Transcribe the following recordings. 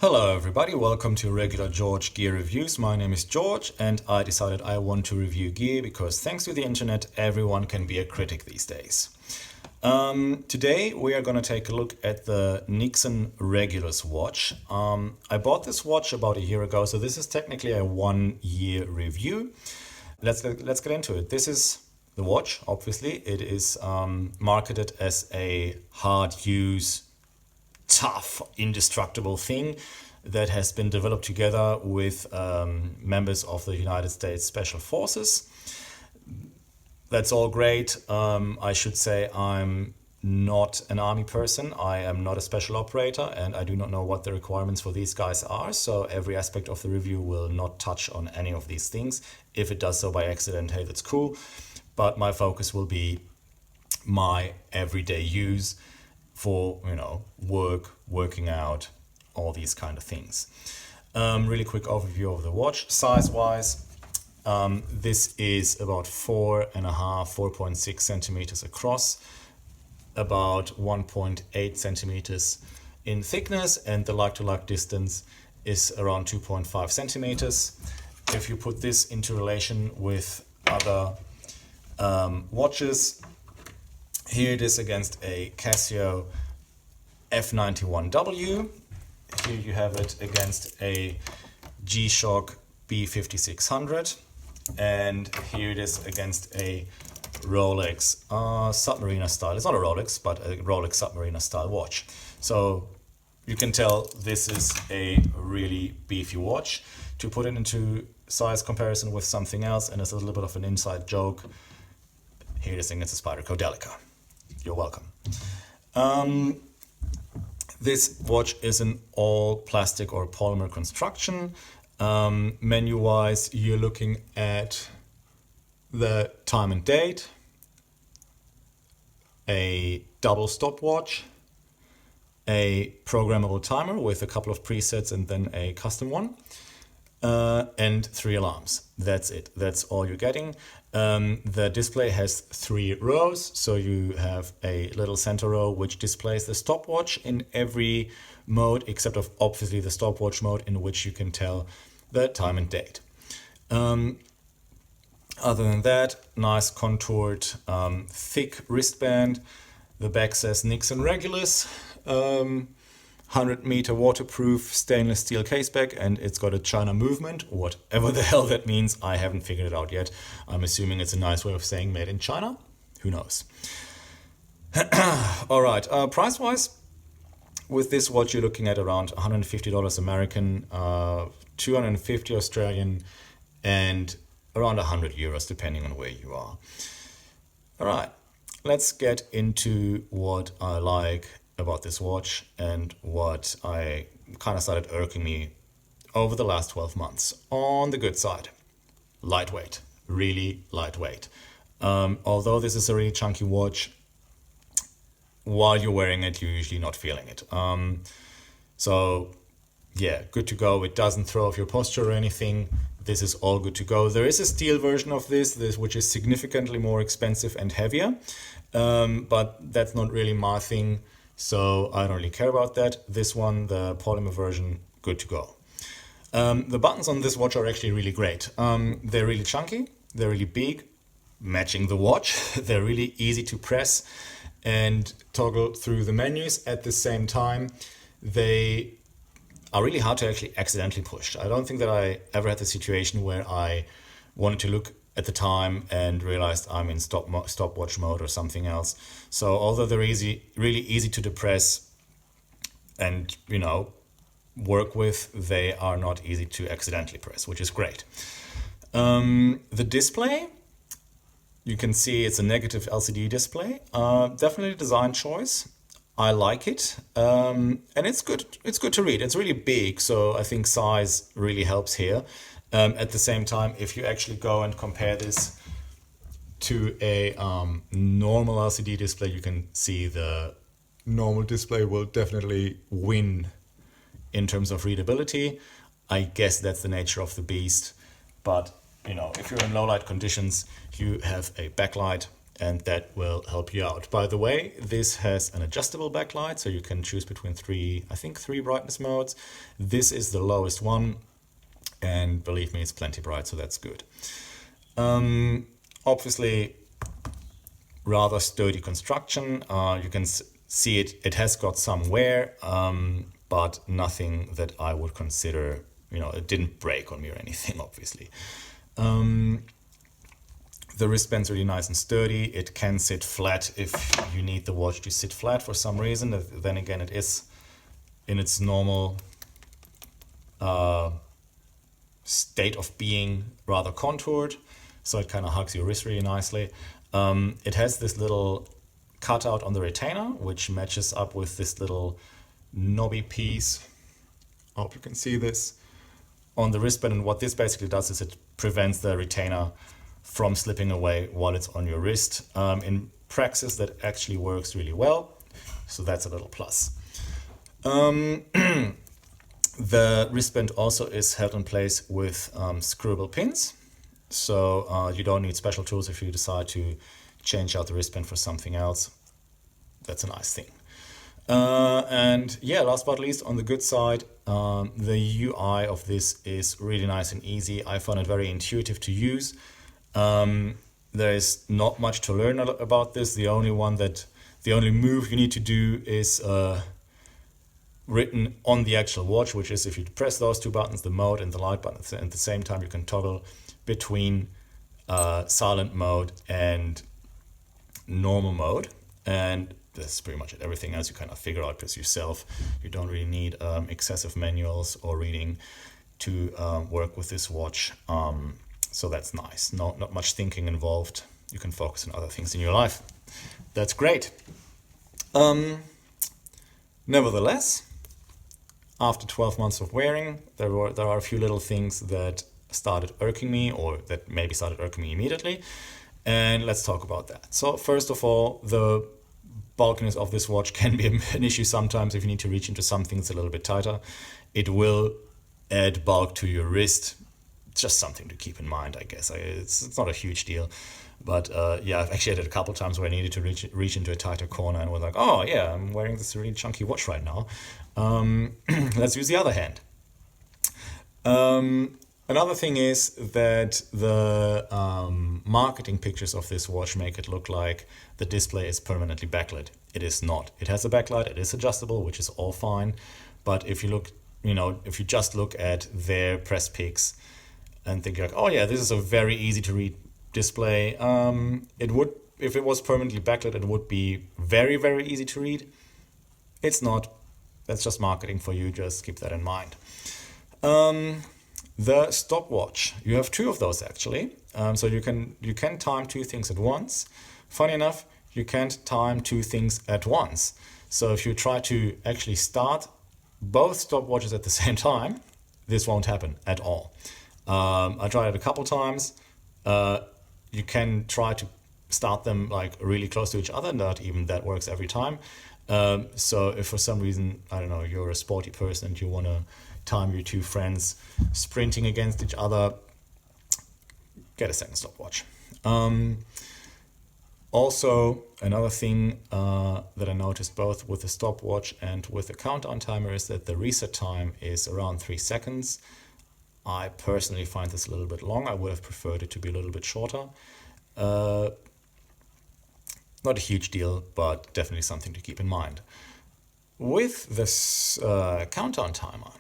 Hello everybody, welcome to regular George Gear Reviews. My name is George and I decided I want to review gear because thanks to the internet everyone can be a critic these days. Today we are going to take a look at the Nixon Regulus watch. I bought this watch about a year ago, so this is technically a 1-year review. Let's get into it. This is the watch, obviously. It is marketed as a hard use, tough, indestructible thing that has been developed together with members of the United States Special Forces. That's all great. I should say I'm not an army person. I am not a special operator and I do not know what the requirements for these guys are. So every aspect of the review will not touch on any of these things. If it does so by accident, hey, that's cool. But my focus will be my everyday use for, working out, all these kind of things. Really quick overview of the watch. Size-wise, this is about 4.6 centimeters across, about 1.8 centimeters in thickness, and the like-to-like distance is around 2.5 centimeters. If you put this into relation with other watches, here it is against a Casio F91W. Here you have it against a G-Shock B5600. And here it is against a Rolex Submariner style. It's not a Rolex, but a Rolex Submariner style watch. So you can tell this is a really beefy watch. To put it into size comparison with something else, and it's a little bit of an inside joke, here it is against a Spyderco Delica. You're welcome. This watch is an all plastic or polymer construction. Menu-wise, you're looking at the time and date, a double stopwatch, a programmable timer with a couple of presets and then a custom one, and 3 alarms. That's it. That's all you're getting. The display has 3 rows, so you have a little center row which displays the stopwatch in every mode, except of obviously the stopwatch mode, in which you can tell the time and date. Other than that, nice contoured, thick wristband. The back says Nixon Regulus, 100-meter waterproof stainless steel caseback, and it's got a China movement, whatever the hell that means. I haven't figured it out yet. I'm assuming it's a nice way of saying made in China. Who knows? All right, price-wise, with this watch you're looking at around $150 American, 250 Australian, and around 100 euros depending on where you are. All right, let's get into what I like about this watch and what I kind of started irking me over the last 12 months. On the good side, lightweight, really lightweight. Although this is a really chunky watch, while you're wearing it, you're usually not feeling it. So yeah, good to go. It doesn't throw off your posture or anything. This is all good to go. There is a steel version of this which is significantly more expensive and heavier, but that's not really my thing. So I don't really care about that. This one, the polymer version, good to go. The buttons on this watch are actually really great. They're really chunky, they're really big, matching the watch. They're really easy to press and toggle through the menus. At the same time, they are really hard to actually accidentally push. I don't think that I ever had the situation where I wanted to look at the time and realized I'm in stopwatch mode or something else. So although they're really easy to depress and work with, they are not easy to accidentally press, which is great. The display, you can see it's a negative LCD display. Definitely a design choice. I like it, and it's good. It's good to read. It's really big, so I think size really helps here. At the same time, if you actually go and compare this to a normal LCD display, you can see the normal display will definitely win in terms of readability. I guess that's the nature of the beast. But if you're in low light conditions, you have a backlight and that will help you out. By the way, this has an adjustable backlight, so you can choose between three brightness modes. This is the lowest one, and believe me, it's plenty bright, so that's good. Obviously, rather sturdy construction. You can see it has got some wear, but nothing that I would consider, it didn't break on me or anything, obviously. The wristband's really nice and sturdy. It can sit flat if you need the watch to sit flat for some reason. Then again, it is in its normal state of being rather contoured, so it kind of hugs your wrist really nicely. It has this little cutout on the retainer, which matches up with this little knobby piece. I hope you can see this on the wristband, and what this basically does is it prevents the retainer from slipping away while it's on your wrist. In practice, that actually works really well, so that's a little plus. The wristband also is held in place with screwable pins, so you don't need special tools if you decide to change out the wristband for something else. That's a nice thing. And yeah, last but not least, on the good side, the UI of this is really nice and easy. I found it very intuitive to use. There is not much to learn about this. The only move you need to do is written on the actual watch, which is if you press those two buttons, the mode and the light button, at the same time you can toggle between silent mode and normal mode, and that's pretty much it. Everything else you kind of figure out just yourself. You don't really need excessive manuals or reading to work with this watch. So that's nice. Not much thinking involved. You can focus on other things in your life. That's great. Nevertheless, after 12 months of wearing, there are a few little things that started irking me, or that maybe started irking me immediately. And let's talk about that. So first of all, the bulkiness of this watch can be an issue sometimes if you need to reach into something that's a little bit tighter. It will add bulk to your wrist. Just something to keep in mind, I guess. It's not a huge deal, but yeah, I've actually had it a couple times where I needed to reach into a tighter corner and was like, oh yeah, I'm wearing this really chunky watch right now. Let's use the other hand. Another thing is that the marketing pictures of this watch make it look like the display is permanently backlit. It is not. It has a backlight, it is adjustable, which is all fine, but if you look, if you just look at their press pics and think like, oh yeah, this is a very easy to read display. It would, if it was permanently backlit, it would be very, very easy to read. It's not. That's just marketing for you. Just keep that in mind. The stopwatch. You have two of those actually. So you can time two things at once. Funny enough, you can't time two things at once. So if you try to actually start both stopwatches at the same time, this won't happen at all. I tried it a couple times. You can try to start them like really close to each other, not even that works every time. So if for some reason, I don't know, you're a sporty person and you want to time your two friends sprinting against each other, get a second stopwatch. Also, another thing that I noticed both with the stopwatch and with the countdown timer is that the reset time is around 3 seconds. I personally find this a little bit long. I would have preferred it to be a little bit shorter. Not a huge deal, but definitely something to keep in mind. With this countdown timer,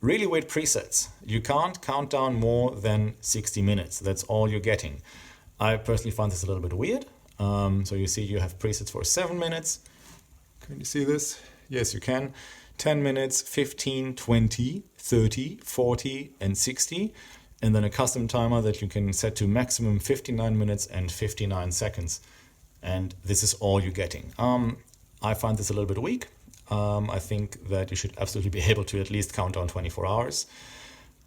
really weird presets. You can't count down more than 60 minutes. That's all you're getting. I personally find this a little bit weird. So you see you have presets for 7 minutes. Can you see this? Yes, you can. 10 minutes, 15, 20, 30, 40, and 60. And then a custom timer that you can set to maximum 59 minutes and 59 seconds. And this is all you're getting. I find this a little bit weak. I think that you should absolutely be able to at least count down 24 hours.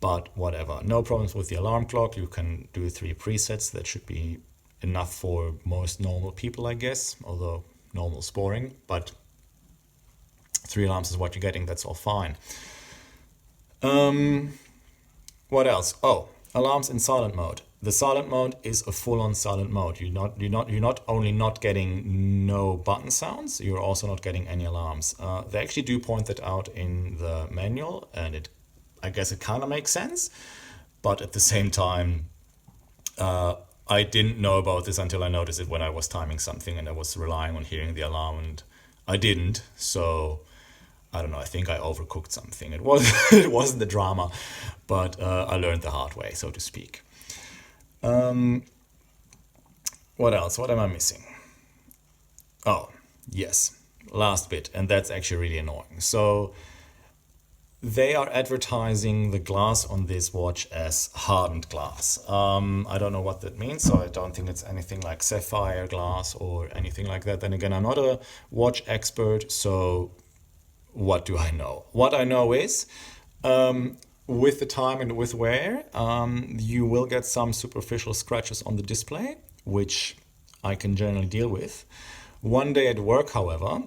But whatever. No problems with the alarm clock. You can do 3 presets. That should be enough for most normal people, I guess. Although normal's boring. But 3 alarms is what you're getting. That's all fine. What else? Oh, alarms in silent mode. The silent mode is a full-on silent mode. You're not only not getting no button sounds, you're also not getting any alarms. They actually do point that out in the manual, and I guess it kind of makes sense. But at the same time, I didn't know about this until I noticed it when I was timing something, and I was relying on hearing the alarm, and I didn't. So I don't know. I think I overcooked something. It wasn't the drama, but I learned the hard way, so to speak. What else? What am I missing? Oh, yes, last bit, and that's actually really annoying. So they are advertising the glass on this watch as hardened glass. I don't know what that means, so I don't think it's anything like sapphire glass or anything like that. Then again, I'm not a watch expert, so what do I know? What I know is, with the time and with wear, you will get some superficial scratches on the display, which I can generally deal with. One day at work, however,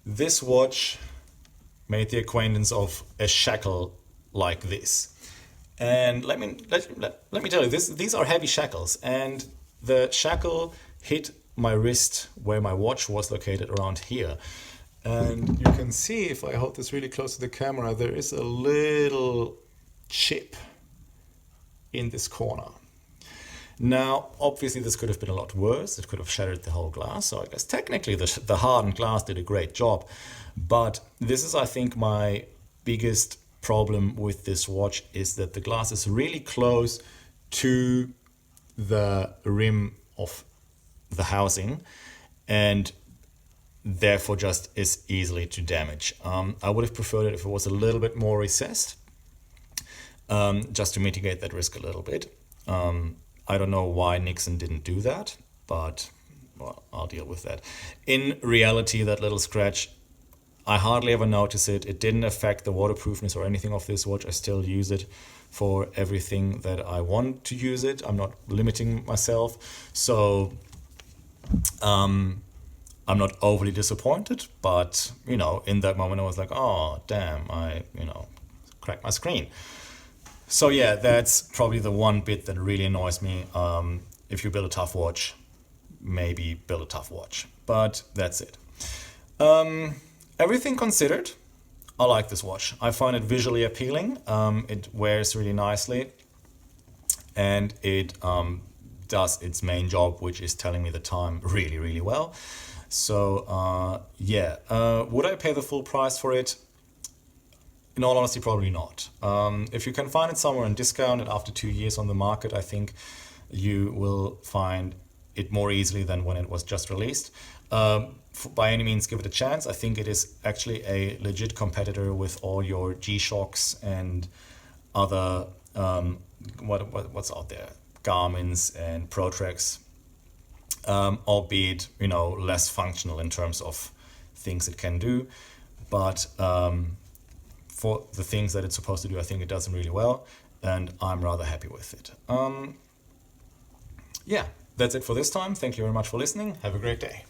this watch made the acquaintance of a shackle like this. And let me tell you, these are heavy shackles, and the shackle hit my wrist where my watch was located around here. And you can see, if I hold this really close to the camera, there is a little chip in this corner. Now, obviously, this could have been a lot worse. It could have shattered the whole glass. So I guess technically the hardened glass did a great job. But this is, I think, my biggest problem with this watch, is that the glass is really close to the rim of the housing, and therefore just is easily to damage. I would have preferred it if it was a little bit more recessed, just to mitigate that risk a little bit. I don't know why Nixon didn't do that, but well, I'll deal with that. In reality, that little scratch, I hardly ever notice it. It didn't affect the waterproofness or anything of this watch. I still use it for everything that I want to use it. I'm not limiting myself. So I'm not overly disappointed, but in that moment I was like, oh damn, I cracked my screen. So yeah, that's probably the one bit that really annoys me. If you build a tough watch, maybe build a tough watch, but that's it. Everything considered, I like this watch. I find it visually appealing. It wears really nicely, and it does its main job, which is telling me the time really, really well. So yeah, would I pay the full price for it? In all honesty, probably not. If you can find it somewhere on discount and after 2 years on the market, I think you will find it more easily than when it was just released. By any means, give it a chance. I think it is actually a legit competitor with all your G-Shocks and other what's out there, Garmin's and Protreks, albeit less functional in terms of things it can do, but for the things that it's supposed to do, I think it does them really well, and I'm rather happy with it. Yeah, that's it for this time. Thank you very much for listening. Have a great day.